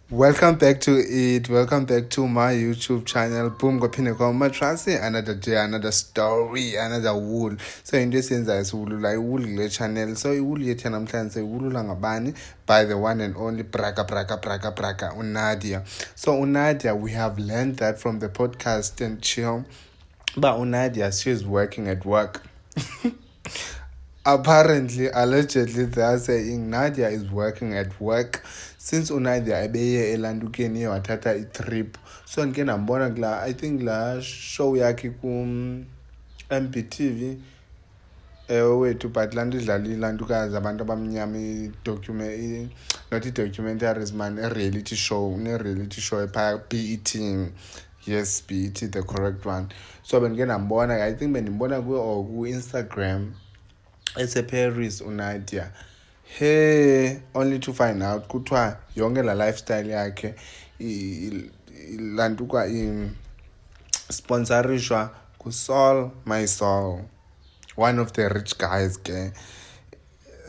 Welcome back to it. Welcome back to my YouTube channel. Boom, Gopineko Matrasi, another day, another story, another wool. So in this sense, I wool like wool channel. So wool yet and I'm say wool langabani by the one and only Braka Unadia. So Unadia, we have learned that from the podcast and chill. But Unadia, she's working at work. Apparently, allegedly, they are saying Nadia is working at work since uNadia ebeye elandukeni wathatha i-trip. So ndike ndambona kula, I think la show yakhe MPTV wethu, but laa nto idlala ilantukazi abantu abamnyama not i-documentaries man, a-reality show, ne-reality show ephaya BET. Yes, BET, the correct one. So bendike ndambona, I think bendimbona ku-Instagram eseParis uNadia. Hey, only to find out kuthiwa yonke la lifestyle yakhe lantuka sponsorishwa kuSol My Soul, one of the rich guys ke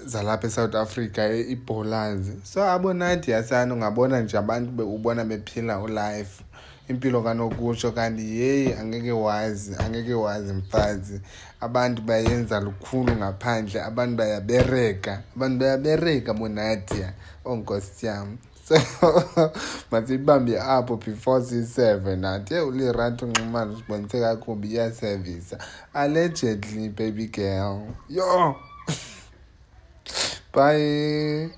zalapha eSouth Africa, ibowlers. So abo Nadia sana ungabona nje abantu ubona bephila ulife impilo kanokusho, kanti yeyi angeke wazi mfazi. Abantu bayenza lukhulu ngaphandle, abantu bayabereka boNadia, onkosi yami. So masibambe apho before si-7 nathi ulirathi unxumane usibonise kakubi iyasevisa allegedly, baby girl. Yo. Bye.